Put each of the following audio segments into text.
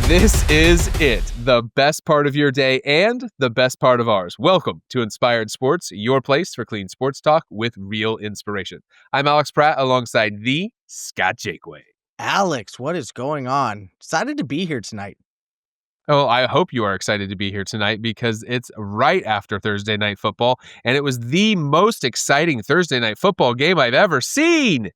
This is it, the best part of your day and the best part of ours. Welcome to Inspired Sports, your place for clean sports talk with real inspiration. I'm Alex Pratt alongside the Scott Jakeway. Alex, what is going on? Excited to be here tonight. Oh, I hope you are excited to be here tonight because it's right after Thursday Night Football, and it was the most exciting Thursday Night Football game I've ever seen.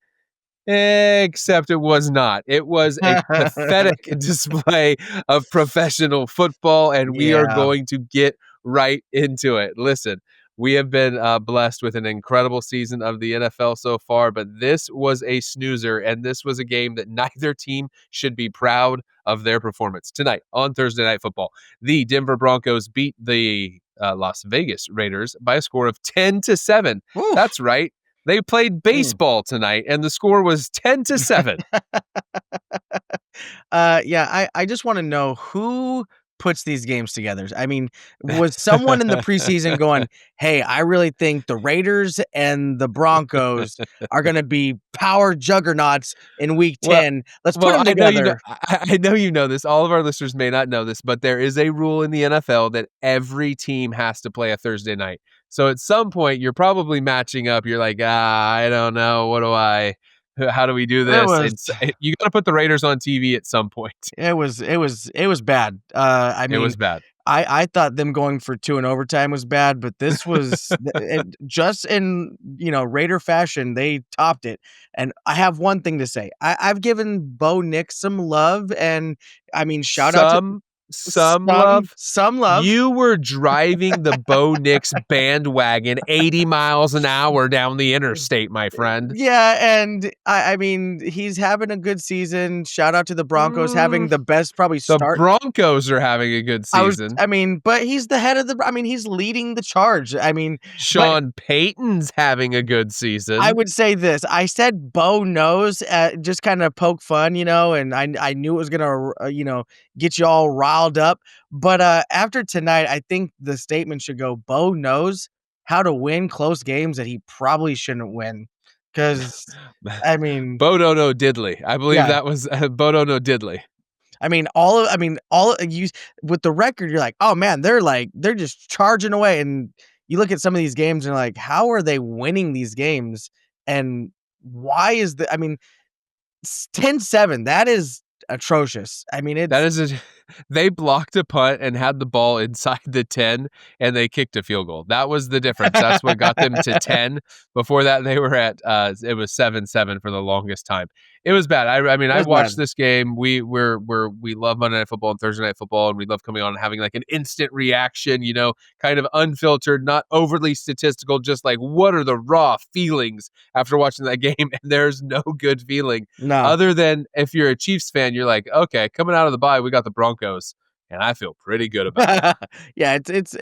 Except it was not. It was a pathetic display of professional football, and we are Yeah. going to get right into it. Listen, we have been blessed with an incredible season of the NFL so far, but this was a snoozer, and this was a game that neither team should be proud of their performance. Tonight on Thursday Night Football, the Denver Broncos beat the Las Vegas Raiders by a score of 10-7. Oof. That's right. They played baseball tonight, and the score was 10-7. I just want to know who puts these games together. I mean, was someone in the preseason going, "Hey, I really think the Raiders and the Broncos are going to be power juggernauts in Week Well, 10. Let's put well, them I know you know. together." I know you know this. All of our listeners may not know this, but there is a rule in the NFL that every team has to play a Thursday night. So at some point, you're probably matching up. You're like, I don't know. How do we do It this? was And you got to put the Raiders on TV at some point. it was bad. I It mean, was bad. I thought them going for 2 in overtime was bad, but this was just in, Raider fashion, they topped it. And I have one thing to say. I've given Bo Nix some love, and I mean, shout out to Some love. some love. You were driving the Bo Nix bandwagon 80 miles an hour down the interstate, my friend. Yeah, and I mean, he's having a good season. Shout out to the Broncos having the best probably The start. Broncos are having a good season. But he's the head of he's leading the charge. But Sean Payton's having a good season. I would say this. I said Bo knows, just kind of poke fun, and I knew it was gonna, get you all riled up. But after tonight, I think the statement should go: Bo knows how to win close games that he probably shouldn't win. Because I mean, Bodo no diddly. I believe yeah, that was Bodo no diddly. all you with the record, you're like, oh man, they're just charging away. And you look at some of these games and you're like, how are they winning these games? And why is 10-7? That is atrocious. I mean, That is they blocked a punt and had the ball inside the 10 and they kicked a field goal. That was the difference. That's what got them to 10. Before that, they were at it was 7-7 for the longest time. It was bad. I mean, it I was watched bad. this game. We love Monday Night Football and Thursday Night Football, and we love coming on and having like an instant reaction, kind of unfiltered, not overly statistical, just like what are the raw feelings after watching that game? And there's no good feeling. No. Other than if you're a Chiefs fan, you're like, okay, coming out of the bye, we got the Broncos, and I feel pretty good about it. Yeah, it's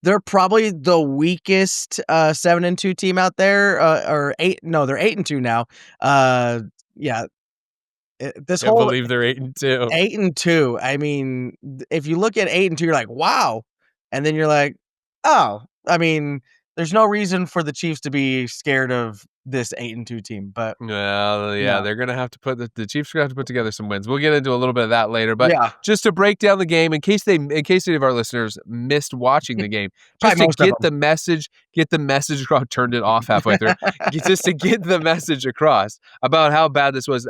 they're probably the weakest 7-2 team out there, or 8. No, they're 8-2 now. Yeah, this Can't whole believe they're 8-2. 8-2. I mean, if you look at 8-2, you're like, wow, and then you're like, oh, I mean, there's no reason for the Chiefs to be scared of this 8-2 team, but Well, yeah, no, they're gonna have to put the Chiefs are gonna have to put together some wins. We'll get into a little bit of that later, but yeah, just to break down the game, in case any of our listeners missed watching the game, just probably to most of get the message across. Turned it off halfway through, just to get the message across about how bad this was.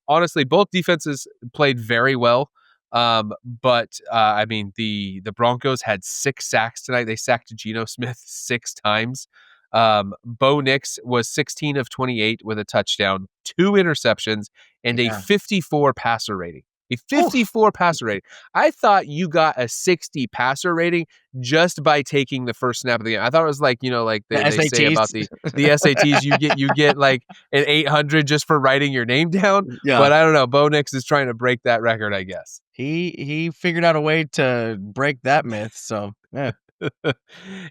Honestly, both defenses played very well. But I mean, the Broncos had 6 sacks tonight. They sacked Geno Smith 6 times. Bo Nix was 16 of 28 with a touchdown, 2 interceptions, and a Yeah. 54 passer rating. A Oof. 54 passer rating. I thought you got a 60 passer rating just by taking the first snap of the game. I thought it was like, like The they say about SATs. the SATs, you get like an 800 just for writing your name down. Yeah. But I don't know. Bo Nix is trying to break that record, I guess. He figured out a way to break that myth, so, yeah.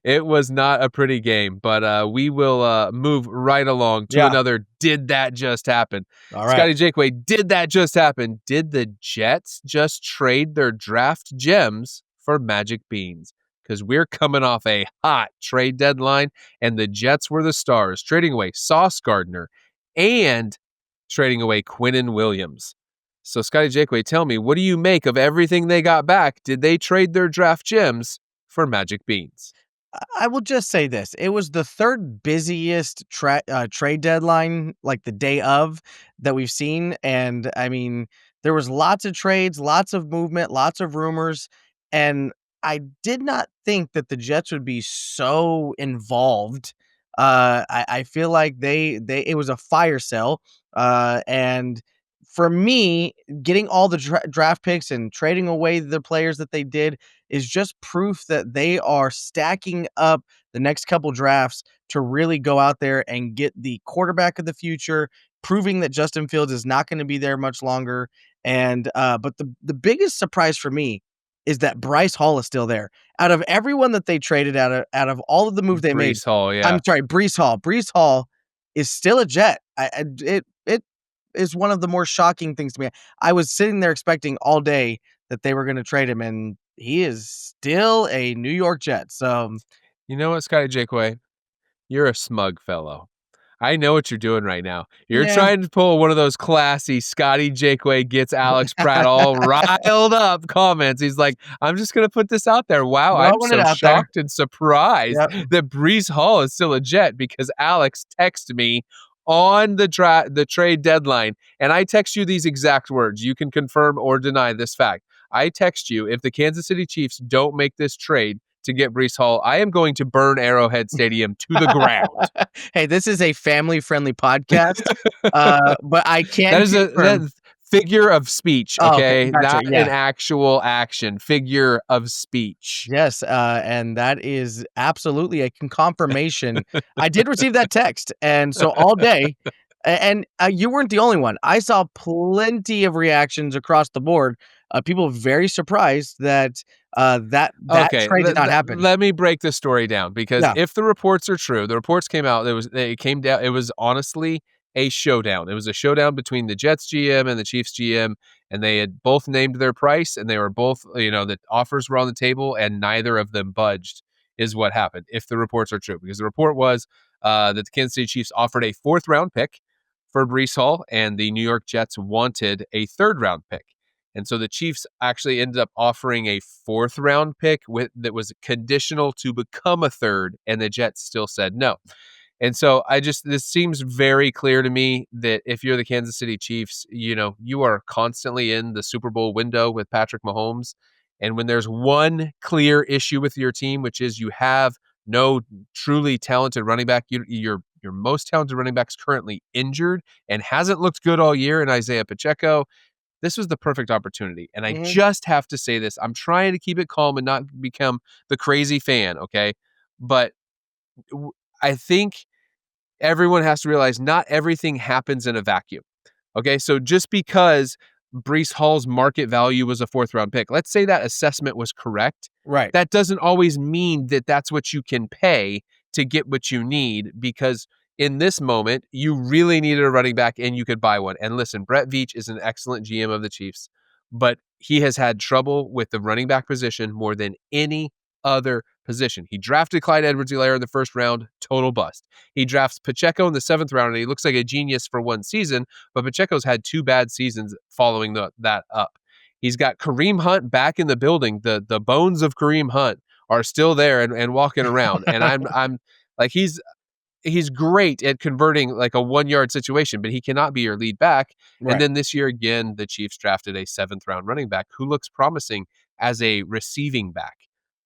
It was not a pretty game, but we will move right along to Yeah. another Did That Just Happen? All right. Scotty Jakeway, did that just happen? Did the Jets just trade their draft gems for magic beans? Because we're coming off a hot trade deadline, and the Jets were the stars, trading away Sauce Gardner and trading away Quinnen Williams. So, Scotty Jakeway, tell me, what do you make of everything they got back? Did they trade their draft gems for magic beans? I will just say this, it was the 3rd busiest trade deadline, like, the day of, that we've seen, and, I mean, there was lots of trades, lots of movement, lots of rumors, and I did not think that the Jets would be so involved. I feel like they it was a fire sale, and for me, getting all the draft picks and trading away the players that they did is just proof that they are stacking up the next couple drafts to really go out there and get the quarterback of the future, proving that Justin Fields is not going to be there much longer. And but the biggest surprise for me is that Bryce Hall is still there. Out of everyone that they traded, out of all of the moves they made, Brees Hall, I'm yeah. sorry, Brees Hall. Brees Hall is still a Jet. It is one of the more shocking things to me. I was sitting there expecting all day that they were gonna trade him, and he is still a New York Jet, so You know what, Scotty Jakeway? You're a smug fellow. I know what you're doing right now. You're yeah, trying to pull one of those classy Scotty Jakeway gets Alex Pratt all riled up comments. He's like, I'm just going to put this out there. Wow, I'm throwing it so out there. shocked and surprised Yep. that Brees Hall is still a Jet because Alex texted me on the trade deadline. And I text you these exact words. You can confirm or deny this fact. I text you, if the Kansas City Chiefs don't make this trade to get Brees Hall, I am going to burn Arrowhead Stadium to the ground. Hey, this is a family-friendly podcast, but I That can is confirm. that figure of speech, Oh, okay, okay? gotcha, Not an yeah. actual action. Figure of speech. Yes, and that is absolutely a confirmation. I did receive that text, and so all day and, you weren't the only one. I saw plenty of reactions across the board, people very surprised that, that Okay, trade did not happen. let me break the story down because Yeah, if the reports are true, the reports came out. It came down. It was honestly a showdown. It was a showdown between the Jets GM and the Chiefs GM, and they had both named their price, and they were both, the offers were on the table, and neither of them budged. Is what happened if the reports are true, because the report was that the Kansas City Chiefs offered a 4th round pick for Brees Hall, and the New York Jets wanted a 3rd round pick. And so the Chiefs actually ended up offering a 4th round pick that was conditional to become a third, and the Jets still said no. And so this seems very clear to me that if you're the Kansas City Chiefs, you are constantly in the Super Bowl window with Patrick Mahomes. And when there's one clear issue with your team, which is you have no truly talented running back, your most talented running back is currently injured and hasn't looked good all year in Isaiah Pacheco. This was the perfect opportunity. And I mhm, just have to say this. I'm trying to keep it calm and not become the crazy fan, okay? But I think everyone has to realize not everything happens in a vacuum. Okay, so just because Brees Hall's market value was a 4th round pick, let's say that assessment was correct. right. That doesn't always mean that that's what you can pay to get what you need, because in this moment, you really needed a running back and you could buy one. And listen, Brett Veach is an excellent GM of the Chiefs, but he has had trouble with the running back position more than any other position. He drafted Clyde Edwards-Helaire in the 1st round, total bust. He drafts Pacheco in the 7th round, and he looks like a genius for one season, but Pacheco's had 2 bad seasons following that up. He's got Kareem Hunt back in the building. The bones of Kareem Hunt are still there and walking around. And I'm like he's great at converting like a 1-yard situation, but he cannot be your lead back. And Right. then this year again, the Chiefs drafted a 7th round running back who looks promising as a receiving back.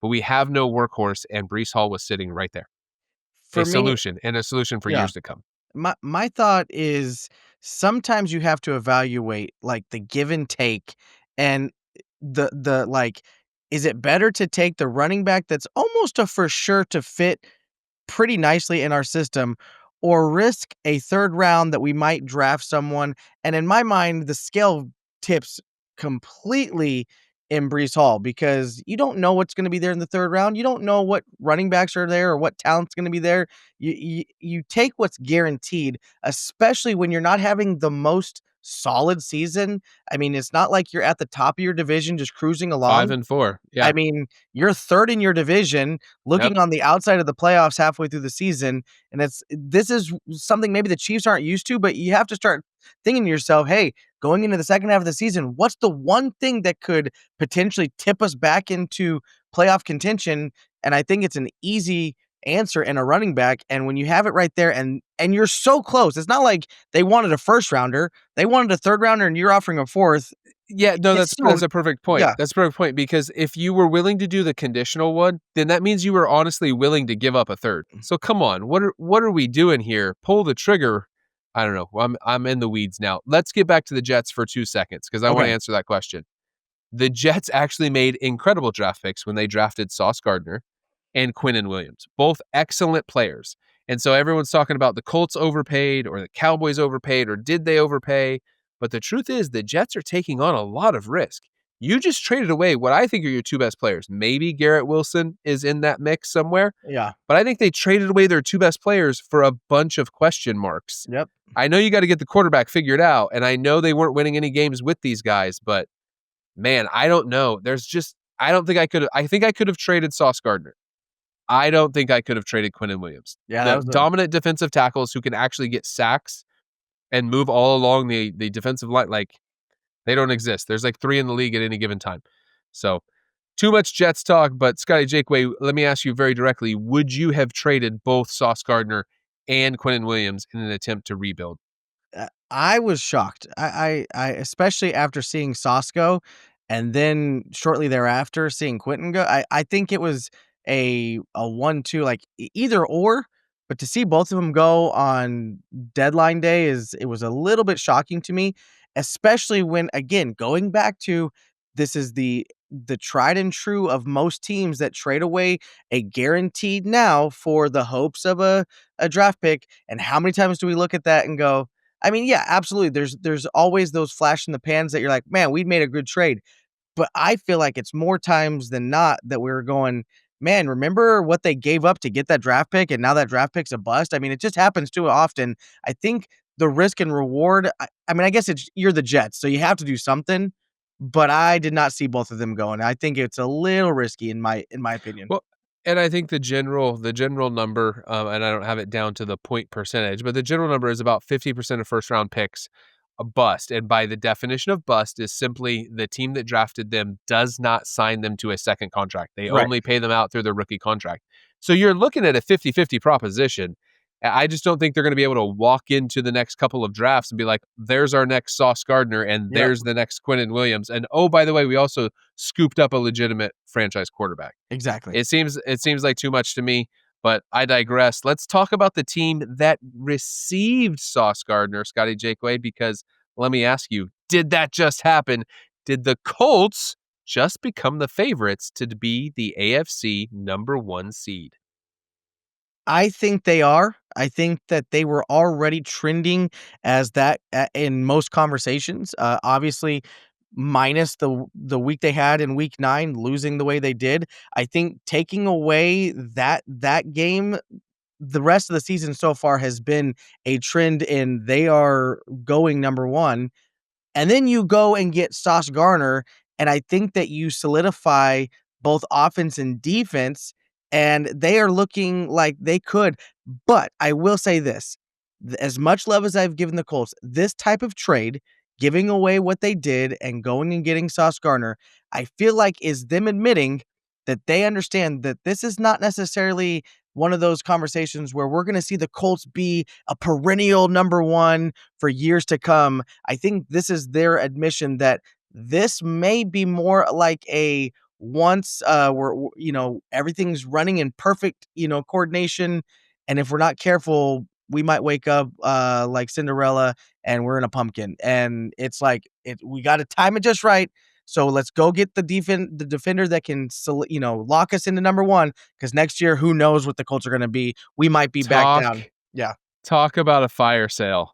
But we have no workhorse, and Brees Hall was sitting right there. A For me, solution, and a solution for yeah. years to come. My thought is sometimes you have to evaluate, like, the give and take and like, is it better to take the running back that's almost a for sure to fit pretty nicely in our system or risk a 3rd round that we might draft someone, and in my mind, the scale tips completely in Breece Hall because you don't know what's gonna be there in the 3rd round. You don't know what running backs are there or what talent's gonna be there. You take what's guaranteed, especially when you're not having the most solid season. I mean, it's not like you're at the top of your division just cruising 5 along. and 4. I Yeah. mean, you're 3rd in your division, Yep. looking on the outside of the playoffs halfway through the season, and this is something maybe the Chiefs aren't used to, but you have to start thinking to yourself, hey, going into the second half of the season, what's the one thing that could potentially tip us back into playoff contention? And I think it's an easy answer and a running back. And when you have it right there and you're so close, it's not like they wanted a first rounder, they wanted a third rounder, and you're offering a fourth. Yeah, no, It's that's still a perfect point. yeah. That's a perfect point because if you were willing to do the conditional one, then that means you were honestly willing to give up a third. So come on, what are we doing here? Pull the trigger. I don't know. I'm in the weeds now. Let's get back to the Jets for 2 seconds because I want to Okay. answer that question. The Jets actually made incredible draft picks when they drafted Sauce Gardner and Quinnen Williams, both excellent players. And so everyone's talking about the Colts overpaid or the Cowboys overpaid or did they overpay? But the truth is the Jets are taking on a lot of risk. You just traded away what I think are your two best players. Maybe Garrett Wilson is in that mix somewhere, Yeah. but I think they traded away their two best players for a bunch of question marks. Yep. I know you got to get the quarterback figured out, and I know they weren't winning any games with these guys, but man, I don't know. I don't think I think I could have traded Sauce Gardner. I don't think I could have traded Quinnen Williams. Yeah, that The was a dominant defensive tackles who can actually get sacks and move all along the defensive line, like they don't exist. There's like 3 in the league at any given time. So too much Jets talk, but Scotty Jakeway, let me ask you very directly: would you have traded both Sauce Gardner and Quinnen Williams in an attempt to rebuild? I was shocked. I especially after seeing Sauce go, and then shortly thereafter seeing Quentin go. I think it was a 1-2, like either or, but to see both of them go on deadline day it was a little bit shocking to me, especially when again going back to this is the tried and true of most teams that trade away a guaranteed now for the hopes of a draft pick. And how many times do we look at that and go, I mean, yeah, absolutely. There's always those flash in the pans that you're like, man, we made a good trade. But I feel like it's more times than not that we're going, man, remember what they gave up to get that draft pick, and now that draft pick's a bust. I mean, it just happens too often. I think the risk and reward. I mean, I guess it's you're the Jets, so you have to do something. But I did not see both of them going. I think it's a little risky in my opinion. Well, and I think the general number, and I don't have it down to the point percentage, but the general number is about 50% of first round picks a bust. And by the definition of bust is simply the team that drafted them does not sign them to a second contract. They Right. only pay them out through their rookie contract. So you're looking at a 50-50 proposition. I just don't think they're going to be able to walk into the next couple of drafts and be like, there's our next Sauce Gardner and Yep. there's the next Quinnen Williams. And oh, by the way, we also scooped up a legitimate franchise quarterback. Exactly. It seems like too much to me, but I digress. Let's talk about the team that received Sauce Gardner, Scotty Jakeway, because let me ask you, did that just happen? Did the Colts just become the favorites to be the AFC number 1 seed? I think they are. I think that they were already trending as that in most conversations. Obviously, minus the week they had in week 9, losing the way they did. I think taking away that game, the rest of the season so far has been a trend in they are going number 1, and then you go and get Sauce Gardner, and I think that you solidify both offense and defense, and they are looking like they could. But I will say this, as much love as I've given the Colts, this type of trade, giving away what they did and going and getting Sauce Gardner, I feel like is them admitting that they understand that this is not necessarily one of those conversations where we're going to see the Colts be a perennial number 1 for years to come. I think this is their admission that this may be more like a once where everything's running in perfect coordination, and if we're not careful, we might wake up like Cinderella and we're in a pumpkin, and it's like we got to time it just right. So let's go get the defender that can lock us into number 1, because next year who knows what the Colts are going to be. We might be back Talk down. Yeah. talk about a fire sale.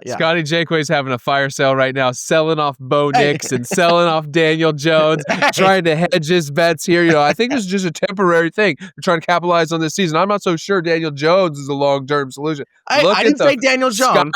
Yeah. Scotty Jakeway's having a fire sale right now, selling off Bo Hey. Nix and selling off Daniel Jones, Hey. trying to hedge his bets here. I think this is just a temporary thing. They're trying to capitalize on this season. I'm not so sure Daniel Jones is a long-term solution. I Look at didn't the say Daniel Jones.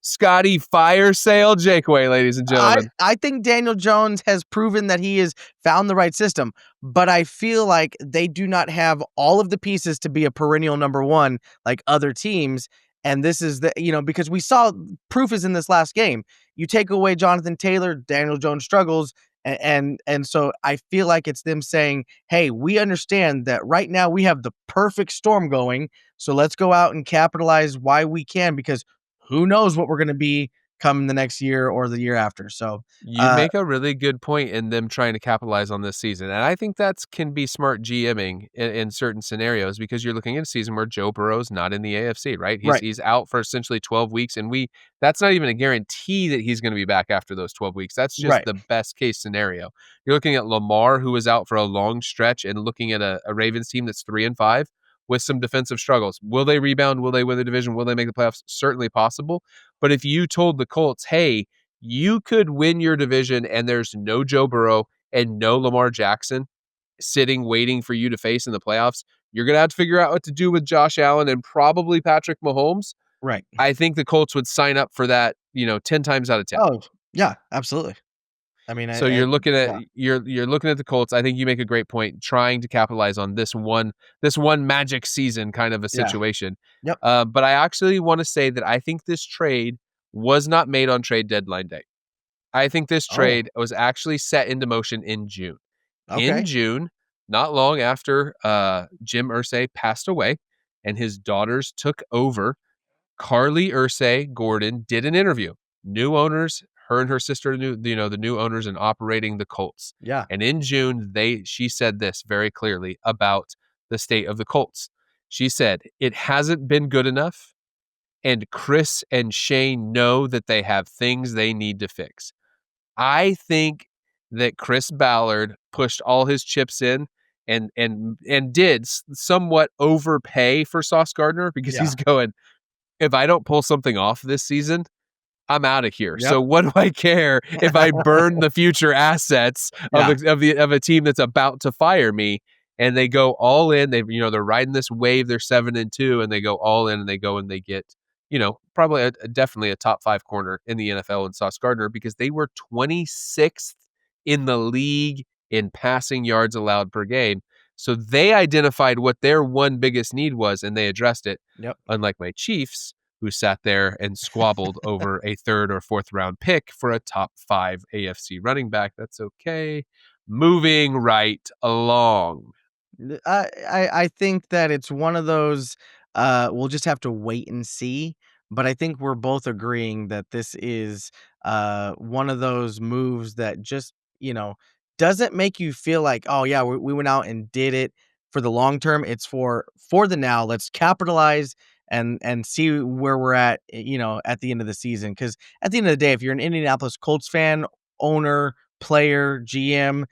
Scotty fire sale Jakeway, ladies and gentlemen. I think Daniel Jones has proven that he has found the right system, but I feel like they do not have all of the pieces to be a perennial number 1 like other teams. And this is because we saw proof is in this last game. You take away Jonathan Taylor, Daniel Jones struggles. And so I feel like it's them saying, hey, we understand that right now we have the perfect storm going. So let's go out and capitalize while we can, because who knows what we're going to be come the next year or the year after. So, You uh, make a really good point in them trying to capitalize on this season, and I think that's can be smart GMing in certain scenarios because you're looking at a season where Joe Burrow's not in the AFC, right? He's right, he's out for essentially 12 weeks, and that's not even a guarantee that he's going to be back after those 12 weeks. That's just right, the best case scenario. You're looking at Lamar, who was out for a long stretch, and looking at a Ravens team that's 3-5 with some defensive struggles. Will they rebound? Will they win the division? Will they make the playoffs? Certainly possible. But if you told the Colts, hey, you could win your division and there's no Joe Burrow and no Lamar Jackson sitting waiting for you to face in the playoffs. You're going to have to figure out what to do with Josh Allen and probably Patrick Mahomes. right. I think the Colts would sign up for that, 10 times out of 10. Oh, yeah, absolutely. I mean, So you're looking at yeah, you're looking at the Colts. I think you make a great point trying to capitalize on this one magic season kind of a yeah, situation. yep. But I actually want to say that I think this trade was not made on trade deadline day. I think this Oh, trade was actually set into motion in June. In okay. June, not long after Jim Irsay passed away and his daughters took over, Carly Irsay Gordon did an interview. New owners, her and her sister knew, the new owners and operating the Colts. Yeah, And in June, she said this very clearly about the state of the Colts. She said, "It hasn't been good enough, and Chris and Shane know that they have things they need to fix." I think that Chris Ballard pushed all his chips in and did somewhat overpay for Sauce Gardner because yeah, he's going, if I don't pull something off this season, I'm out of here. yep, So what do I care if I burn the future assets of yeah, a team that's about to fire me? And they go all in. They're riding this wave. They're 7-2, and they go all in, and they go and they get probably definitely a top 5 corner in the NFL in Sauce Gardner because they were 26th in the league in passing yards allowed per game. So they identified what their one biggest need was, and they addressed it. yep. Unlike my Chiefs, who sat there and squabbled over a third or fourth round pick for a top 5 AFC running back. That's okay. Moving right along. I think that it's one of those, we'll just have to wait and see, but I think we're both agreeing that this is, one of those moves that just, doesn't make you feel like, "Oh, yeah, we went out and did it for the long term." It's for the now. Let's capitalize and see where we're at, at the end of the season. Because at the end of the day, if you're an Indianapolis Colts fan, owner, player, GM,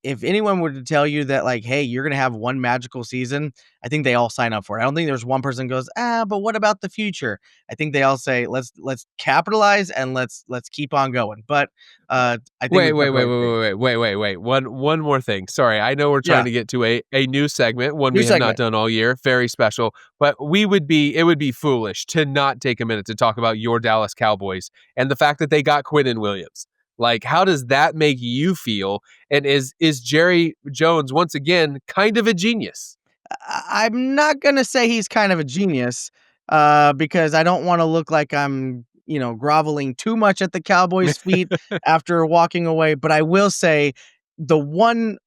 if anyone were to tell you that, like, hey, you're gonna have one magical season, I think they all sign up for it. I don't think there's one person goes, but what about the future? I think they all say, let's capitalize and let's keep on going. But I think we Wait, wait, both wait, really agree. wait, wait, wait, wait, wait. One more thing. Sorry, I know we're trying Yeah, to get to a new segment, one new we have not segment. done all year, very special. But it would be foolish to not take a minute to talk about your Dallas Cowboys and the fact that they got Quinnen Williams. Like, how does that make you feel? And is Jerry Jones once again kind of a genius? I'm not gonna say he's kind of a genius, because I don't wanna look like I'm, groveling too much at the Cowboys' feet after walking away, but I will say the one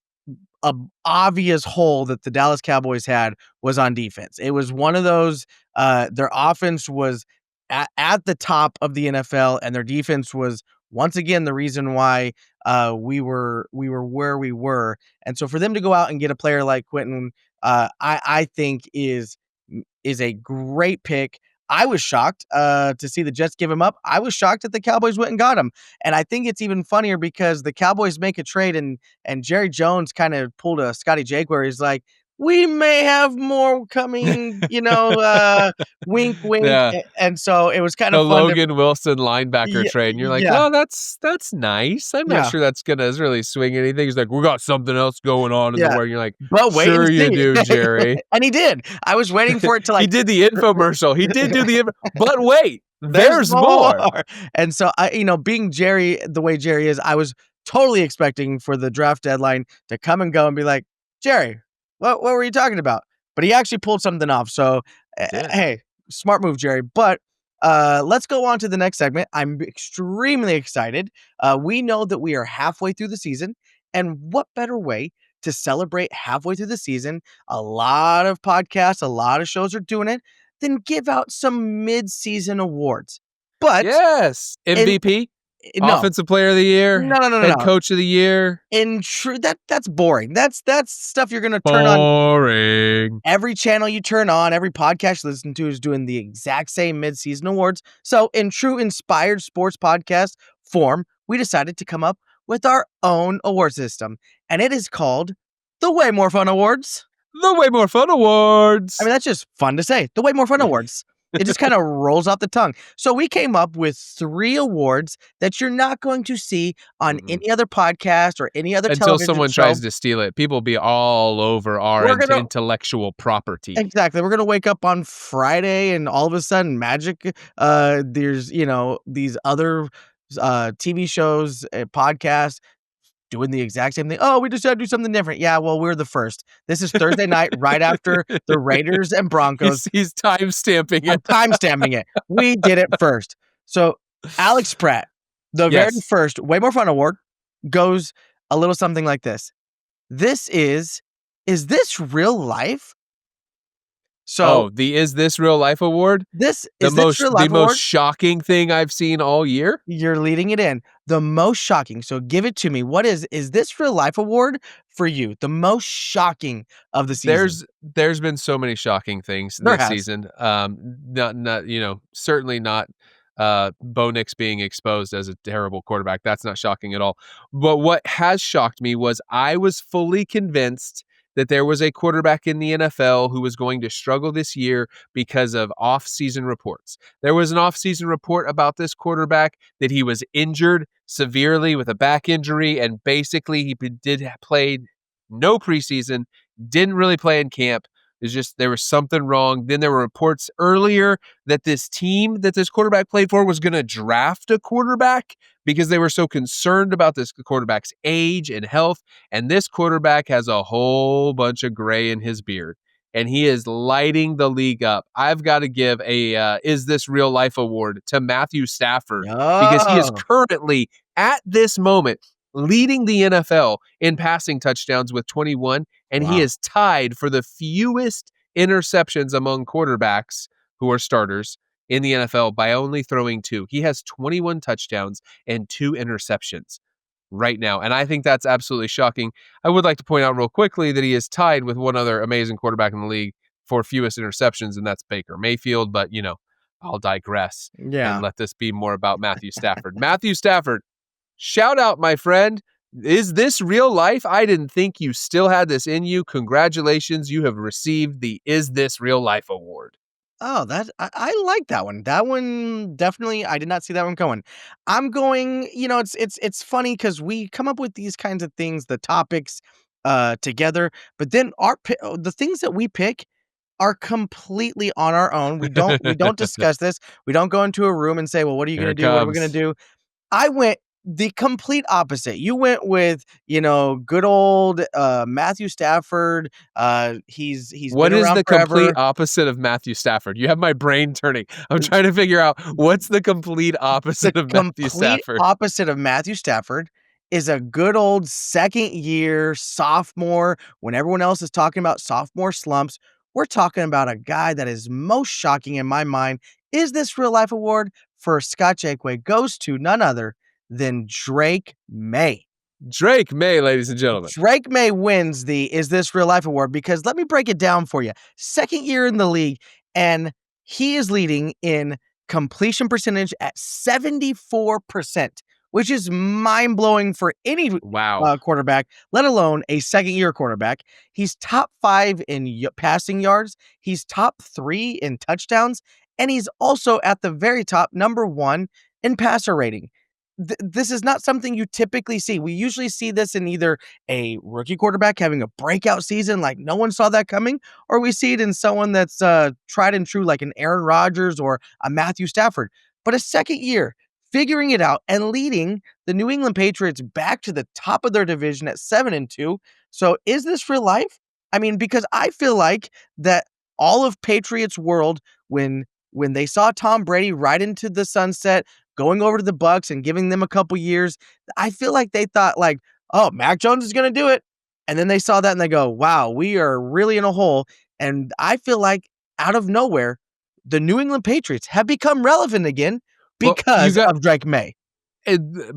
obvious hole that the Dallas Cowboys had was on defense. It was one of those, their offense was at the top of the NFL, and their defense was once again the reason why we were where we were. And so for them to go out and get a player like Quentin, I think is a great pick. I was shocked to see the Jets give him up. I was shocked that the Cowboys went and got him. And I think it's even funnier because the Cowboys make a trade and Jerry Jones kind of pulled a Scotty Jake where he's like, we may have more coming, wink, wink. Yeah. And so it was kind The of fun to, Logan Wilson linebacker yeah, trade, and you're like, yeah, "Well, that's nice. I'm not yeah, sure that's gonna really swing anything." He's like, "We got something else going on in the yeah. world." You're like, But wait and "Sure you see. do, Jerry." And he did. I was waiting for it to He like, did the infomercial. He did do the but wait, there's there's more. more. And so being Jerry the way Jerry is, I was totally expecting for the draft deadline to come and go and be like, Jerry, what were you talking about? But he actually pulled something off. So Did. hey, smart move, Jerry. But let's go on to the next segment. I'm extremely excited. We know that we are halfway through the season, and what better way to celebrate halfway through the season? A lot of podcasts, a lot of shows are doing it. Then give out some mid-season awards. But Yes. in MVP, no, offensive player of the year, no, no, no, no, head no. coach of the year. In true that's boring. That's stuff you're gonna turn on. Boring. Every channel you turn on, every podcast you listen to is doing the exact same mid-season awards. So, in true inspired sports podcast form, we decided to come up with our own award system, and it is called the Way More Fun Awards. The Way More Fun I Awards. mean, that's just fun to say. The Way More Fun Awards. It just kind of rolls off the tongue. So we came up with 3 awards that you're not going to see on Mm-mm. any other podcast or any other Until television someone show. tries to steal it, people be all over our We're gonna intellectual property. Exactly. We're gonna wake up on Friday and all of a sudden magic, there's, these other TV shows, podcasts doing the exact same thing. "Oh, we just had to do something different." Yeah, well, we're the first. This is Thursday night right after the Raiders and Broncos. He's time stamping I'm it. timestamping it. We did it first. So, Alex Pratt, the very Yes. first Way More Fun Award goes a little something like this. This is this real life? So, Oh, the Is This Real Life award? this The is this most real the life most award? shocking thing I've seen all year? You're leading it in. The most shocking. So give it to me. What is this real life award for you? The most shocking of the season. There's been so many shocking things There this has. season. Not certainly not Bo Nix being exposed as a terrible quarterback. That's not shocking at all. But what has shocked me was I was fully convinced that there was a quarterback in the NFL who was going to struggle this year because of off-season reports. There was an off-season report about this quarterback that he was injured severely with a back injury, and basically he did play no preseason, didn't really play in camp. It's just there was something wrong. Then there were reports earlier that this team that this quarterback played for was going to draft a quarterback because they were so concerned about this quarterback's age and health. And this quarterback has a whole bunch of gray in his beard, and he is lighting the league up. I've got to give a Is This Real Life award to Matthew Stafford because he is Oh, currently at this moment leading the NFL in passing touchdowns with 21, and he wow. is tied for the fewest interceptions among quarterbacks who are starters in the NFL by only throwing 2. He has 21 touchdowns and 2 interceptions right now, and I think that's absolutely shocking. I would like to point out real quickly that he is tied with one other amazing quarterback in the league for fewest interceptions, and that's Baker Mayfield, but I'll digress and Yeah. let this be more about Matthew Stafford. Matthew Stafford, shout out, my friend. Is this real life? I didn't think you still had this in you. Congratulations. You have received the Is This Real Life award. Oh, that I like that one. That one definitely I did not see that one coming. I'm going, it's funny because we come up with these kinds of things, the topics together, but then the things that we pick are completely on our own. We don't discuss this. We don't go into a room and say, "Well, what are you Here going to it do? What are we going comes. to do?" I went the complete opposite. You went with, good old Matthew Stafford. He's What been is around the complete forever. opposite of Matthew Stafford? You have my brain turning. I'm trying to figure out what's the complete The opposite of Matthew complete Stafford. opposite of Matthew Stafford is a good old second year sophomore. When everyone else is talking about sophomore slumps, we're talking about a guy that is most shocking in my mind. Is this real life award for Scott Jakeway goes to none other than Drake May. Drake May, ladies and gentlemen. Drake May wins the Is This Real Life award because let me break it down for you. Second year in the league, and he is leading in completion percentage at 74%, which is mind blowing for any Wow. quarterback, let alone a second year quarterback. He's top 5 in passing yards, he's top 3 in touchdowns, and he's also at the very top, number 1 in passer rating. This is not something you typically see. We usually see this in either a rookie quarterback having a breakout season like no one saw that coming, or we see it in someone that's tried and true like an Aaron Rodgers or a Matthew Stafford. But a second year figuring it out and leading the New England Patriots back to the top of their division at 7-2. So is this real life? I mean, because I feel like that all of Patriots world when when they saw Tom Brady ride into the sunset, going over to the Bucks and giving them a couple years, I feel like they thought like, "Oh, Mac Jones is gonna do it." And then they saw that and they go, "Wow, we are really in a hole." And I feel like out of nowhere, the New England Patriots have become relevant again Well, you because got of Drake May.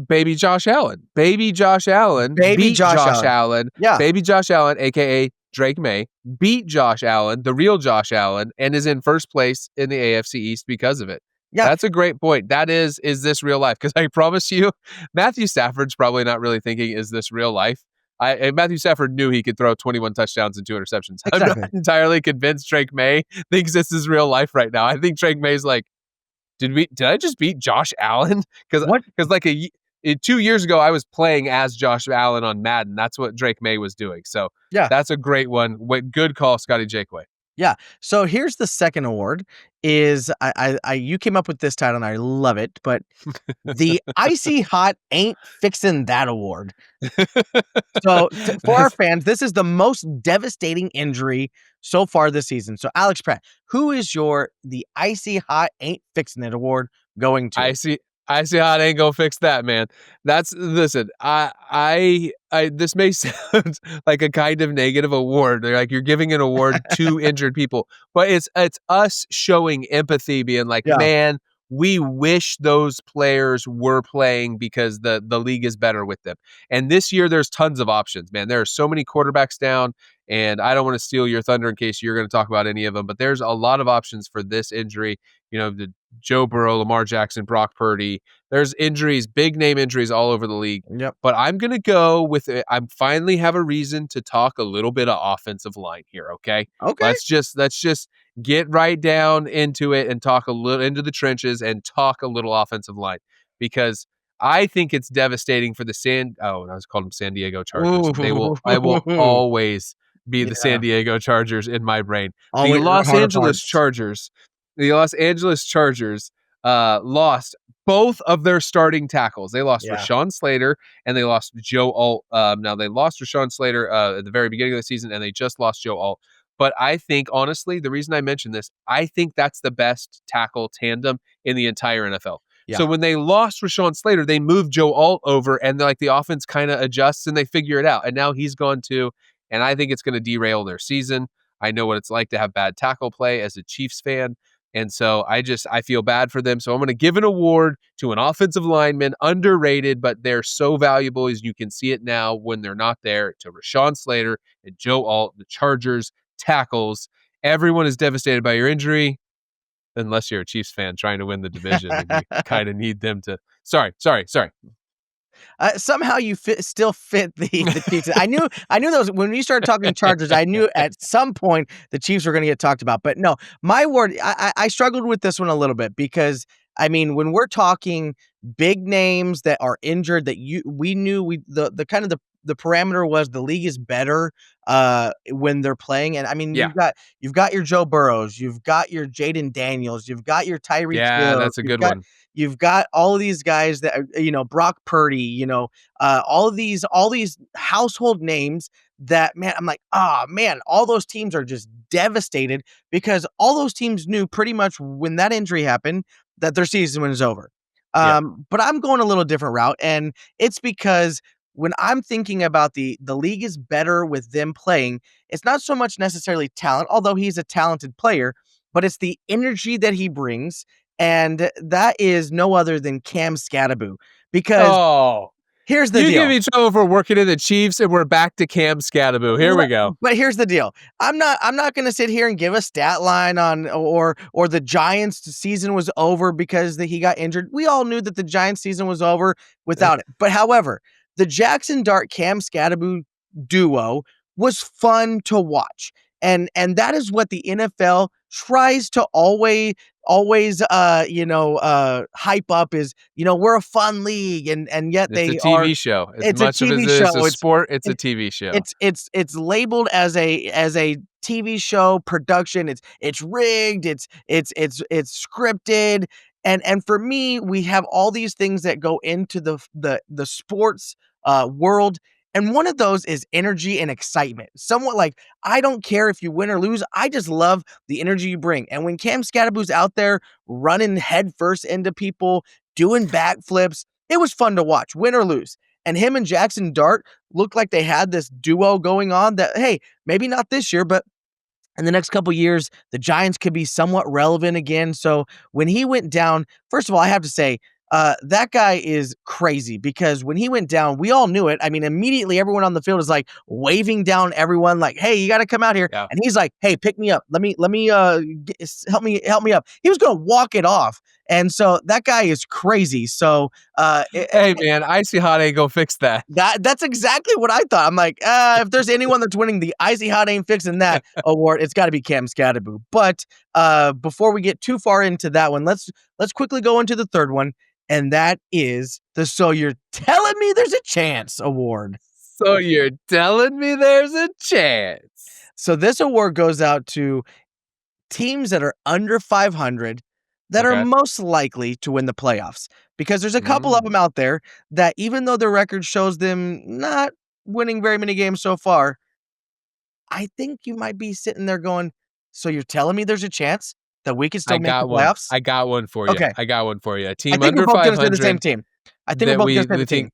baby Josh Allen. Baby Josh Allen Baby beat Josh Josh Allen. Allen. Yeah, Baby Josh Allen, aka Drake May, beat Josh Allen, the real Josh Allen, and is in first place in the AFC East because of it. yeah, That's a great point. That is this real life? Because I promise you, Matthew Stafford's probably not really thinking, is this real life? Matthew Stafford knew he could throw 21 touchdowns and 2 interceptions. I'm not exactly. entirely convinced Drake May thinks this is real life right now. I think Drake May's like, did I just beat Josh Allen? Because What 2 years ago I was playing as Josh Allen on Madden. That's what Drake May was doing. So Yeah, that's a great one. Good call, Scotty Jakeway. yeah. So here's the second award is I you came up with this title and I love it, but the Icy Hot Ain't Fixin' That Award. So, for our That's fans, this is the most devastating injury so far this season. So, Alex Pratt, who is your the Icy Hot Ain't Fixin' It award going I to? see. I see how it ain't gonna fix that, man. That's listen. I. This may sound like a kind of negative award. They're like you're giving an award to injured people, but it's us showing empathy, being like, Yeah. man, we wish those players were playing because the league is better with them. And this year, there's tons of options, man. There are so many quarterbacks down, and I don't want to steal your thunder in case you're going to talk about any of them, but there's a lot of options for this injury. The Joe Burrow, Lamar Jackson, Brock Purdy. There's injuries, big name injuries all over the league. Yep. But I'm going to go with it. I finally have a reason to talk a little bit of offensive line here, okay? Okay. Let's just get right down into it and talk a little into the trenches and talk a little offensive line because I think it's devastating for I was calling them San Diego Chargers. Ooh. I will always be the San Yeah. Diego Chargers in my brain. The Always Los heart of Angeles hearts. Chargers the Los Angeles Chargers lost both of their starting tackles. They lost Yeah. Rashawn Slater and they lost Joe Alt. Now they lost Rashawn Slater at the very beginning of the season, and they just lost Joe Alt. But I think honestly, the reason I mentioned this, I think that's the best tackle tandem in the entire NFL. So Yeah. when they lost Rashawn Slater, they moved Joe Alt over, and like the offense kind of adjusts and they figure it out. And now he's gone too, and I think it's going to derail their season. I know what it's like to have bad tackle play as a Chiefs fan. And so I feel bad for them. So I'm going to give an award to an offensive lineman, underrated, but they're so valuable as you can see it now when they're not there, to Rashawn Slater and Joe Alt, the Chargers tackles. Everyone is devastated by your injury, unless you're a Chiefs fan trying to win the division and you kind of need them to. Sorry. Somehow you still fit the Chiefs. I knew those when we started talking Chargers. I knew at some point the Chiefs were going to get talked about. But no, my word, I struggled with this one a little bit because I mean when we're talking big names that are injured that we knew the kind of the parameter was the league is better when they're playing. And I mean Yeah. you've got your Joe Burrows, you've got your Jaden Daniels, you've got your Tyreek Yeah, Hill, that's a good one. you've got all of these guys that Brock Purdy, all these household names that man, I'm like, man, all those teams are just devastated because all those teams knew pretty much when that injury happened that their season was over. Yeah. But I'm going a little different route, and it's because when I'm thinking about the league is better with them playing, it's not so much necessarily talent, although he's a talented player, but it's the energy that he brings, and that is no other than Cam Scatterbo. Because Oh, here's the you give deal. me trouble for working in the Chiefs, and we're back to Cam Scatterbo. Here we Le go. But here's the deal. I'm not gonna sit here and give a stat line on or the Giants' season was over because he got injured. We all knew that the Giants' season was over without it. But however, the Jackson Dart Cam Scatterbo duo was fun to watch. And that is what the NFL tries to always hype up is, we're a fun league and yet It's a they are TV show. As it's a much of as TV it is a show. sport, it's a It's TV show. it's labeled as a TV show production. It's rigged. It's scripted. And for me, we have all these things that go into the sports world. And one of those is energy and excitement. Somewhat like, I don't care if you win or lose. I just love the energy you bring. And when Cam Scadaboo's out there running headfirst into people, doing backflips, it was fun to watch, win or lose. And him and Jackson Dart looked like they had this duo going on that, hey, maybe not this year, but in the next couple years, the Giants could be somewhat relevant again. So when he went down, first of all, I have to say, that guy is crazy because when he went down, we all knew it. I mean, immediately everyone on the field is like waving down everyone, like, "Hey, you got to come out here!" Yeah. And he's like, "Hey, pick me up. Help me up." He was gonna walk it off, and so that guy is crazy. So, Hey, man, Icy Hot ain't gonna fix that. that's exactly what I thought. I'm like, if there's anyone that's winning the Icy Hot Ain't Fixing That award, it's got to be Cam Scadaboo. But before we get too far into that one, let's quickly go into the third one, and that is the So You're Telling Me There's a Chance award. So you're telling me there's a chance? So this award goes out to teams that are under 500 that are Okay. most likely to win the playoffs, because there's a couple of them Mm. out there that even though their record shows them not winning very many games so far, I think you might be sitting there going, "So you're telling me there's a chance that we can still I make the got one. playoffs?" I got one for you. Okay. I got one for you. A I team think we're under both gonna say the same 500 team. I think we're that both gonna say we the team. think.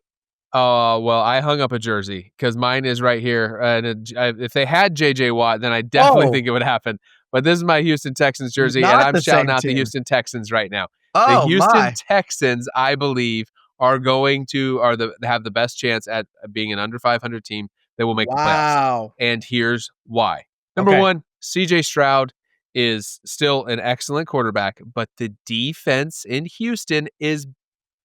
Oh, well, I hung up a jersey because mine is right here, and if they had JJ Watt, then I definitely Oh, think it would happen. But this is my Houston Texans jersey, and not I'm the shouting same out the team. Houston Texans right now. The Oh Houston my. Texans, I believe, are going to are the have the best chance at being an under 500 team that will make the playoffs. Wow. And here's why. Number Okay. one, CJ Stroud is still an excellent quarterback, but the defense in Houston is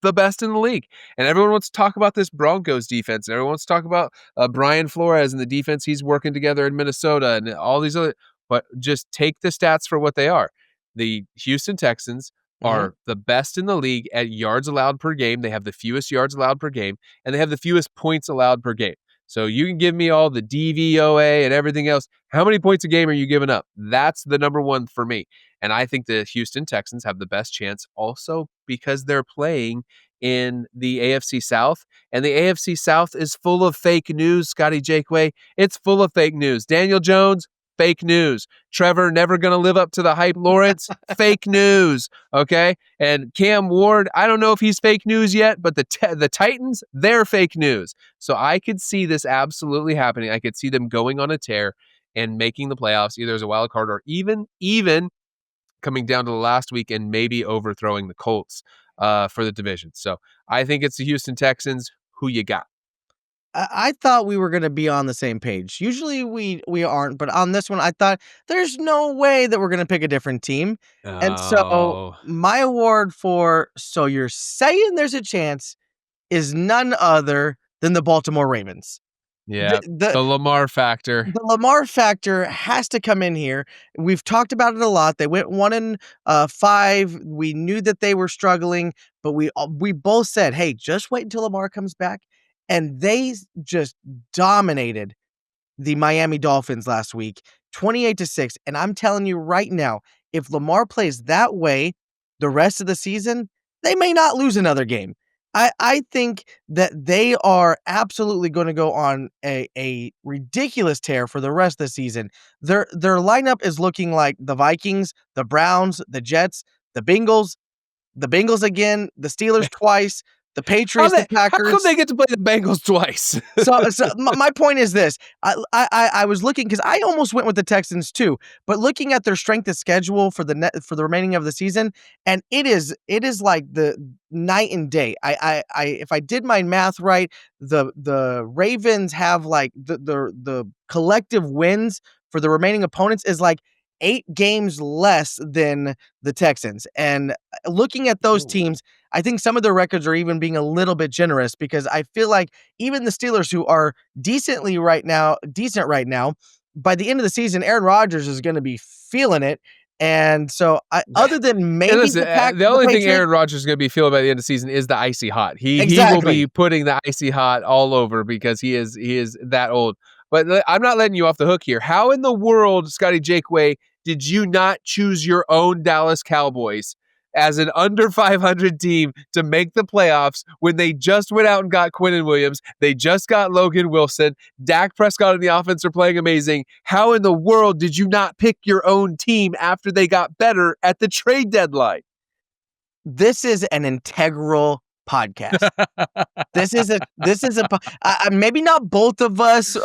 the best in the league. And everyone wants to talk about this Broncos defense. And everyone wants to talk about Brian Flores and the defense he's working together in Minnesota and all these other. But just take the stats for what they are. The Houston Texans Mhm. are the best in the league at yards allowed per game. They have the fewest yards allowed per game, and they have the fewest points allowed per game. So you can give me all the DVOA and everything else. How many points a game are you giving up? That's the number one for me. And I think the Houston Texans have the best chance also because they're playing in the AFC South. And the AFC South is full of fake news, Scotty Jakeway. It's full of fake news. Daniel Jones, fake news. Trevor never going to live up to the hype. Lawrence, fake news. Okay. And Cam Ward, I don't know if he's fake news yet, but the Titans, they're fake news. So I could see this absolutely happening. I could see them going on a tear and making the playoffs either as a wild card or even coming down to the last week and maybe overthrowing the Colts for the division. So I think it's the Houston Texans. Who you got? I thought we were gonna be on the same page. Usually we aren't, but on this one, I thought there's no way that we're gonna pick a different team. And so Oh, my award for "So You're Saying There's a Chance" is none other than the Baltimore Ravens. The yeah. the The Lamar factor. the Lamar factor has to come in here. We've talked about it a lot. They went 1 and 5. We knew that they were struggling, but we both said, "Hey, just wait until Lamar comes back." And they just dominated the Miami Dolphins last week, 28-6. And I'm telling you right now, if Lamar plays that way the rest of the season, they may not lose another game. I think that they are absolutely going to go on a ridiculous tear for the rest of the season. Their lineup is looking like the Vikings, the Browns, the Jets, the Bengals again, the Steelers twice, the Patriots, the How come Packers. they get to play the Bengals twice? So my point is this: I was looking because I almost went with the Texans too, but looking at their strength of schedule for the remaining of the season, and it is like the night and day. I if I did my math right, the Ravens have like the collective wins for the remaining opponents is like 8 games less than the Texans, and looking at those Ooh. teams, I think some of their records are even being a little bit generous because I feel like even the Steelers, who are decent right now, by the end of the season, Aaron Rodgers is going to be feeling it. And so, other than Hey, maybe listen, the the only thing Patriots, Aaron Rodgers is going to be feeling by the end of the season is the icy hot. He will be exactly. putting the icy hot all over because he is that old. But I'm not letting you off the hook here. How in the world, Scotty Jakeway, did you not choose your own Dallas Cowboys as an under 500 team to make the playoffs when they just went out and got Quinnen Williams. They just got Logan Wilson. Dak Prescott and the offense are playing amazing. How in the world did you not pick your own team after they got better at the trade deadline? This is an integral podcast. This is a maybe not both of us will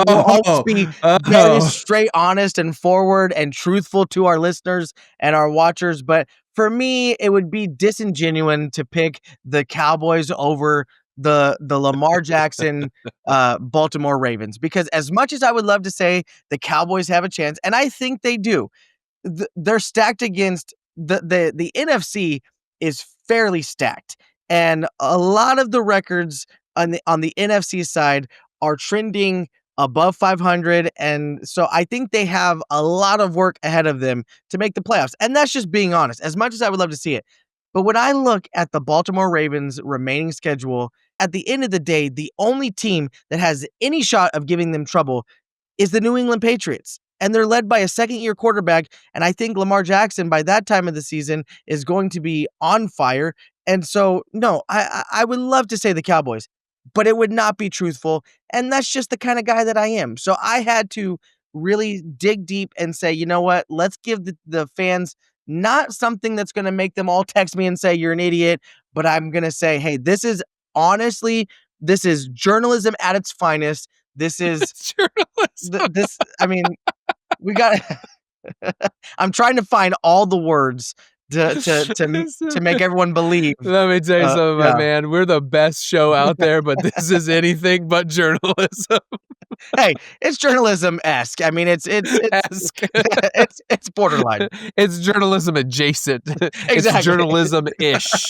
always be very straight, honest, and forward and truthful to our listeners and our watchers, but for me, it would be disingenuous to pick the Cowboys over the Lamar Jackson Baltimore Ravens, because as much as I would love to say the Cowboys have a chance, and I think they do, they're stacked against the NFC is fairly stacked. And a lot of the records on the NFC side are trending above 500, and so I think they have a lot of work ahead of them to make the playoffs. And that's just being honest, as much as I would love to see it. But when I look at the Baltimore Ravens remaining schedule, at the end of the day, the only team that has any shot of giving them trouble is the New England Patriots. And they're led by a second-year quarterback, and I think Lamar Jackson, by that time of the season, is going to be on fire. And so, no, I would love to say the Cowboys, but it would not be truthful, and that's just the kind of guy that I am. So I had to really dig deep and say, you know what? Let's give the fans not something that's going to make them all text me and say you're an idiot, but I'm going to say, hey, this is journalism at its finest. This is Journalism. I mean, we got. I'm trying to find all the words to make everyone believe. Let me tell you something, my Yeah. man. We're the best show out there, but this is anything but journalism. Hey, it's journalism-esque. I mean, it's Esque. it's borderline. It's journalism adjacent. It's Exactly. journalism-ish.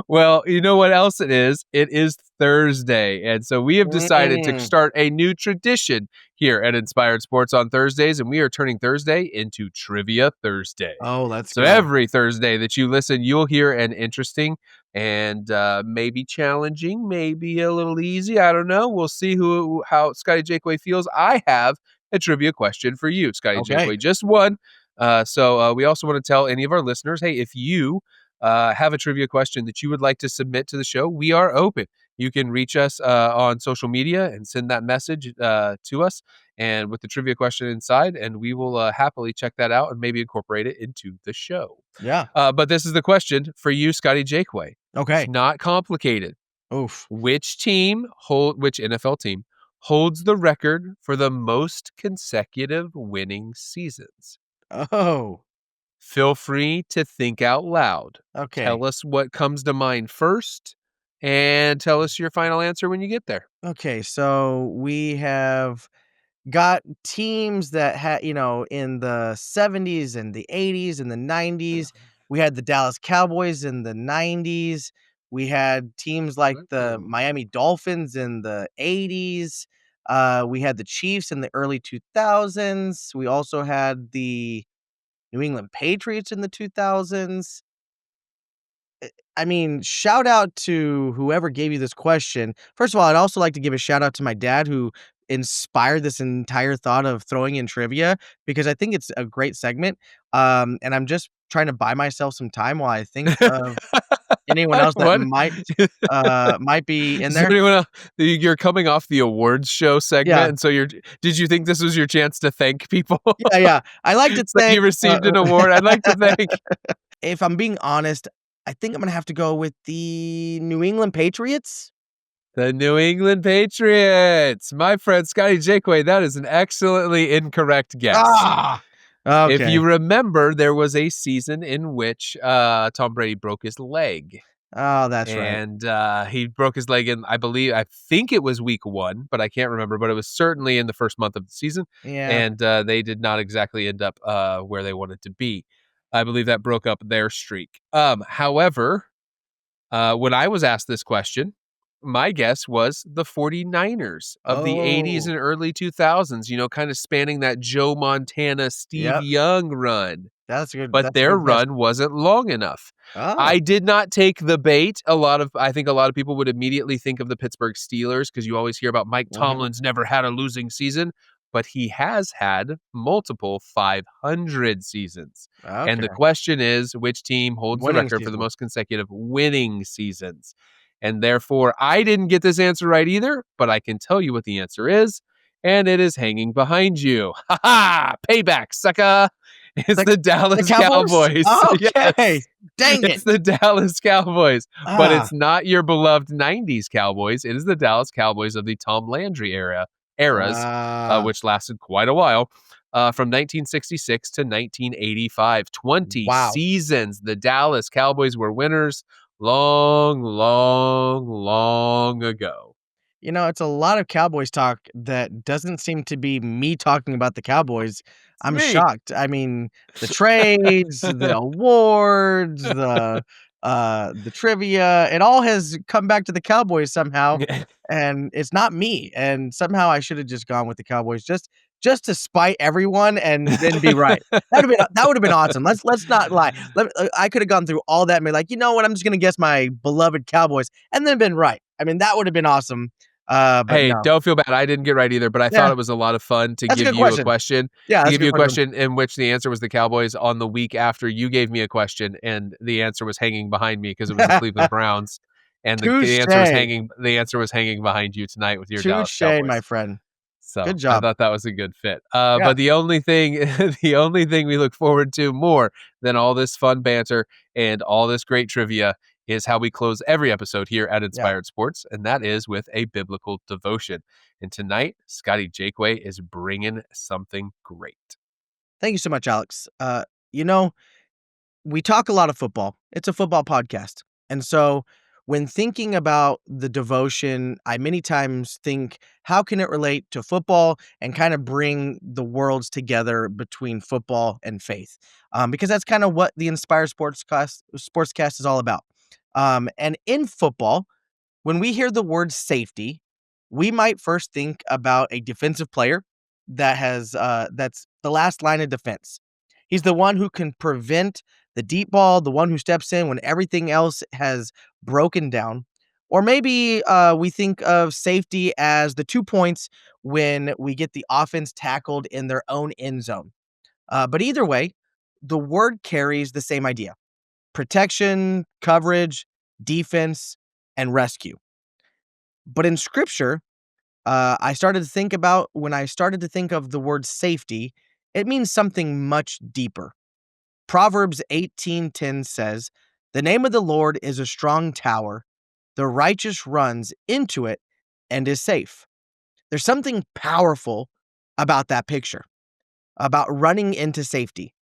Well, you know what else it is? It is Thursday. And so we have decided to start a new tradition here at Inspired Sports on Thursdays, and we are turning Thursday into Trivia Thursday. Oh, that's So good. every Thursday that you listen, you'll hear an interesting and maybe challenging, maybe a little easy. I don't know. We'll see how Scotty Jakeway feels. I have a trivia question for you, Scotty Okay. Jakeway. Just one. So we also want to tell any of our listeners, hey, if you have a trivia question that you would like to submit to the show, we are open. You can reach us on social media and send that message to us and with the trivia question inside, and we will happily check that out and maybe incorporate it into the show. Yeah. But this is the question for you, Scotty Jakeway. Okay. It's not complicated. Oof. Which NFL team holds the record for the most consecutive winning seasons? Oh. Feel free to think out loud. Okay. Tell us what comes to mind first, and tell us your final answer when you get there. Okay. So we have got teams that had, in the 70s and the 80s and the 90s. We had the Dallas Cowboys in the 90s. We had teams like the Miami Dolphins in the 80s. We had the Chiefs in the early 2000s. We also had the New England Patriots in the 2000s. I mean, shout out to whoever gave you this question. First of all, I'd also like to give a shout out to my dad who inspired this entire thought of throwing in trivia, because I think it's a great segment. And I'm just trying to buy myself some time while I think of anyone else that What? might be in Is there. anyone else? You're coming off the awards show segment, Yeah. and so did you think this was your chance to thank people? Yeah. I like to It's like thank. you received an award. I'd like to thank. If I'm being honest, I think I'm gonna have to go with the New England Patriots. The New England Patriots. My friend Scotty Jakeway, that is an excellently incorrect guess. Okay. If you remember, there was a season in which Tom Brady broke his leg. Oh, that's right. And he broke his leg in, I think it was week 1, but I can't remember. But it was certainly in the first month of the season. Yeah. And they did not exactly end up where they wanted to be. I believe that broke up their streak. However, when I was asked this question, my guess was the 49ers of the 80s and early 2000s, kind of spanning that Joe Montana, Steve Young run. That's good. But their run wasn't long enough. Oh. I did not take the bait. I think a lot of people would immediately think of the Pittsburgh Steelers because you always hear about Mike Tomlin's never had a losing season. but he has had multiple 500 seasons. And the Okay. question is, which team holds the Winning record for the season. most consecutive winning seasons? And therefore, I didn't get this answer right either, but I can tell you what the answer is, and it is hanging behind you. Ha ha! Payback, sucker! It's The the the Dallas Cowboys? Cowboys. Okay. Yes. Dang it. It's the Dallas Cowboys, but Ah. it's not your beloved 90s Cowboys. It is the Dallas Cowboys of the Tom Landry eras, Ah. which lasted quite a while, from 1966 to 1985. 20 Wow. seasons. The Dallas Cowboys were winners long, long, long ago. It's a lot of Cowboys talk that doesn't seem to be me talking about the Cowboys. It's I'm me. shocked. I mean, the trades, the awards, the trivia, it all has come back to the Cowboys somehow, and it's not me. And somehow I should have just gone with the Cowboys just to spite everyone and then be right. That would have been awesome. Let's not lie. I could have gone through all that and be like, you know what? I'm just gonna guess my beloved Cowboys and then been right. I mean, that would have been awesome. But Hey, no. don't feel bad. I didn't get right either, but I thought Yeah, it was a lot of fun to that's a give good you a question. question Yeah, to that's a give good you a question. question in which the answer was the Cowboys on the week after you gave me a question, and the answer was hanging behind me because it was the Cleveland Browns, and Touche. the answer was hanging behind you tonight with your Dallas Touche, my Cowboys. friend. So Good I job. thought that was a good fit. Yeah, But the only thing, the only thing we look forward to more than all this fun banter and all this great trivia is how we close every episode here at yeah. Inspired Sports, and that is with a biblical devotion. And tonight, Scotty Jakeway is bringing something great. Thank you so much, Alex. You know, we talk a lot of football. It's a football podcast. And so when thinking about the devotion, I many times think, how can it relate to football and kind of bring the worlds together between football and faith? Because that's kind of what the Inspire Sportscast is all about. And in football, when we hear the word safety, we might first think about a defensive player that's the last line of defense. He's the one who can prevent the deep ball, the one who steps in when everything else has broken down. Or maybe we think of safety as the 2 points when we get the offense tackled in their own end zone. But either way, the word carries the same idea: protection, coverage, defense, and rescue. But in scripture, I started to think about when I started to think of the word safety, it means something much deeper. Proverbs 18:10 says, "The name of the Lord is a strong tower. The righteous runs into it and is safe." There's something powerful about that picture, about running into safety.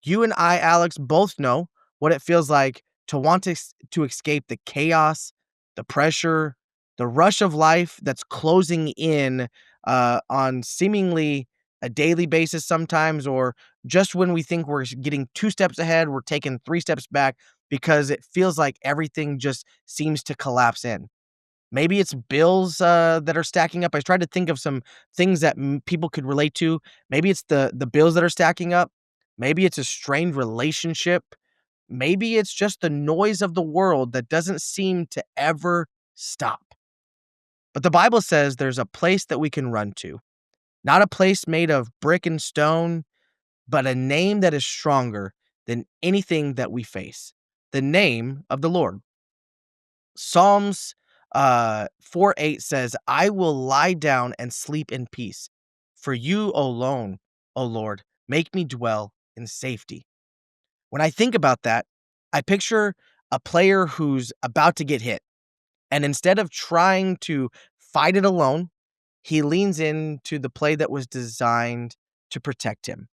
You and I, Alex, both know what it feels like to want to escape the chaos, the pressure, the rush of life that's closing in on seemingly a daily basis sometimes, or just when we think we're getting 2 steps ahead, we're taking 3 steps back because it feels like everything just seems to collapse in. Maybe it's bills, that are stacking up. I tried to think of some things that people could relate to. Maybe it's the bills that are stacking up. Maybe it's a strained relationship. Maybe it's just the noise of the world that doesn't seem to ever stop. But the Bible says there's a place that we can run to, not a place made of brick and stone, but a name that is stronger than anything that we face, the name of the Lord. Psalms 4:8 says, "I will lie down and sleep in peace. For you alone, O Lord, make me dwell in safety." When I think about that, I picture a player who's about to get hit. And instead of trying to fight it alone, he leans into the play that was designed to protect him.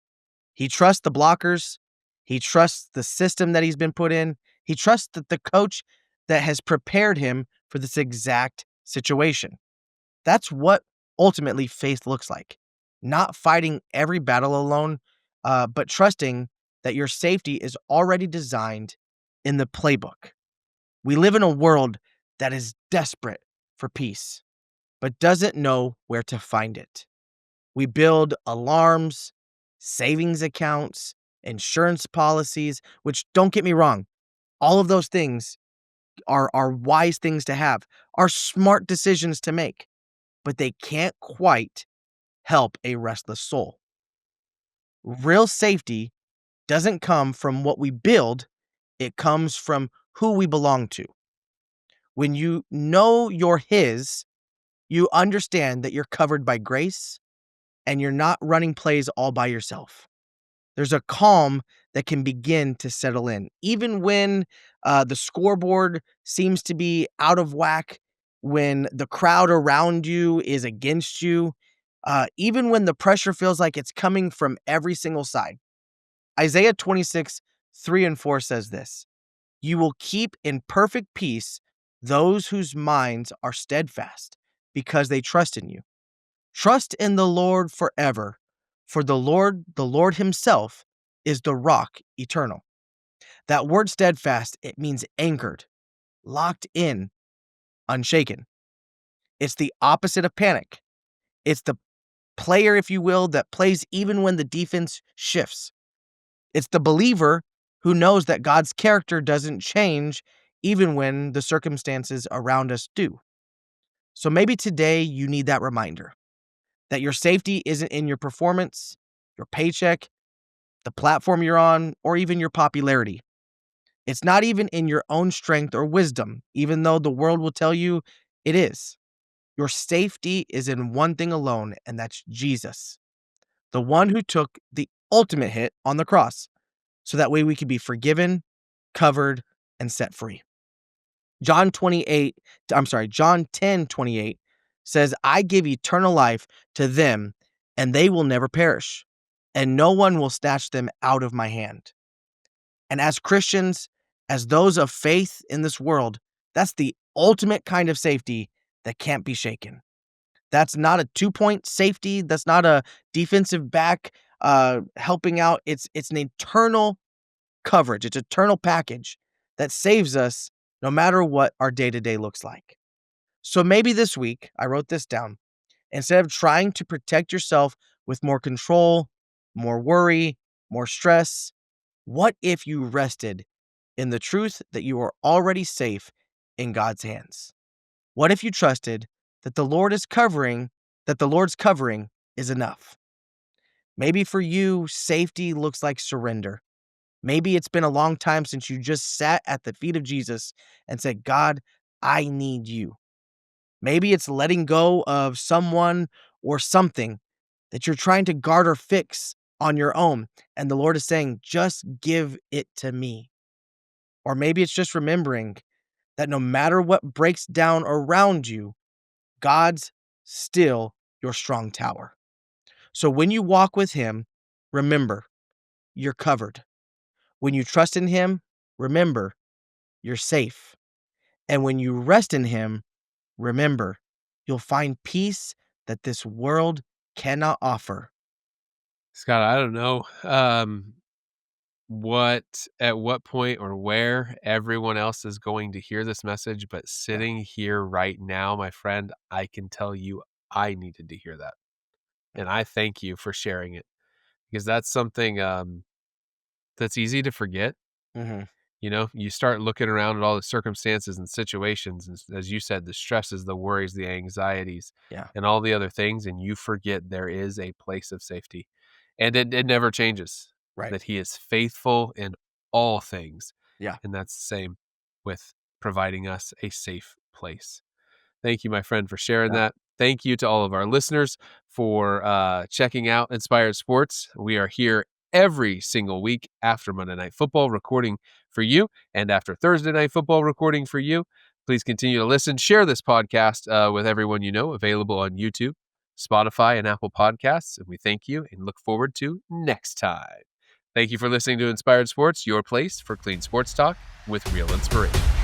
He trusts the blockers. He trusts the system that he's been put in. He trusts that the coach that has prepared him for this exact situation. That's what ultimately faith looks like. Not fighting every battle alone, but trusting that your safety is already designed in the playbook. We live in a world that is desperate for peace, but doesn't know where to find it. We build alarms, savings accounts, insurance policies, which, don't get me wrong, all of those things are wise things to have, are smart decisions to make, but they can't quite help a restless soul. Real safety doesn't come from what we build, it comes from who we belong to. When you know you're His, you understand that you're covered by grace and you're not running plays all by yourself. There's a calm that can begin to settle in. Even when the scoreboard seems to be out of whack, when the crowd around you is against you, even when the pressure feels like it's coming from every single side. Isaiah 26:3 and 4 says this: You will keep in perfect peace those whose minds are steadfast because they trust in you. Trust in the Lord forever, for the Lord Himself, is the rock eternal. That word steadfast, it means anchored, locked in, unshaken. It's the opposite of panic. It's the player, if you will, that plays even when the defense shifts. It's the believer who knows that God's character doesn't change even when the circumstances around us do. So maybe today you need that reminder that your safety isn't in your performance, your paycheck, the platform you're on, or even your popularity. It's not even in your own strength or wisdom, even though the world will tell you it is. Your safety is in one thing alone, and that's Jesus, the one who took the ultimate hit on the cross, so that way we could be forgiven, covered, and set free. John 10:28 says, I give eternal life to them, and they will never perish, and no one will snatch them out of my hand. And as Christians, as those of faith in this world, that's the ultimate kind of safety that can't be shaken. That's not a 2-point safety. That's not a defensive back helping out. It's an eternal coverage. It's an eternal package that saves us no matter what our day-to-day looks like. So maybe this week, I wrote this down. Instead of trying to protect yourself with more control, more worry, more stress, what if you rested in the truth that you are already safe in God's hands? What if you trusted that the Lord's covering is enough? Maybe for you, safety looks like surrender. Maybe it's been a long time since you just sat at the feet of Jesus and said, God, I need you. Maybe it's letting go of someone or something that you're trying to guard or fix on your own. And the Lord is saying, just give it to me. Or maybe it's just remembering that no matter what breaks down around you, God's still your strong tower. So when you walk with Him, remember, you're covered. When you trust in Him, remember, you're safe. And when you rest in Him, remember, you'll find peace that this world cannot offer. Scott, I don't know at what point or where everyone else is going to hear this message, but Yeah. sitting here right now, my friend, I can tell you I needed to hear that. Yeah. And I thank you for sharing it because that's something that's easy to forget. Mhm. You know, you start looking around at all the circumstances and situations, and as you said, the stresses, the worries, the anxieties, Yeah. and all the other things, and you forget there is a place of safety. And it never changes, Right. that He is faithful in all things. Yeah. And that's the same with providing us a safe place. Thank you, my friend, for sharing Yeah. that. Thank you to all of our listeners for checking out Inspired Sports. We are here every single week after Monday Night Football recording for you and after Thursday Night Football recording for you. Please continue to listen. Share this podcast with everyone you know, available on YouTube, Spotify, and Apple Podcasts. And we thank you and look forward to next time. Thank you for listening to Inspired Sports, your place for clean sports talk with real inspiration.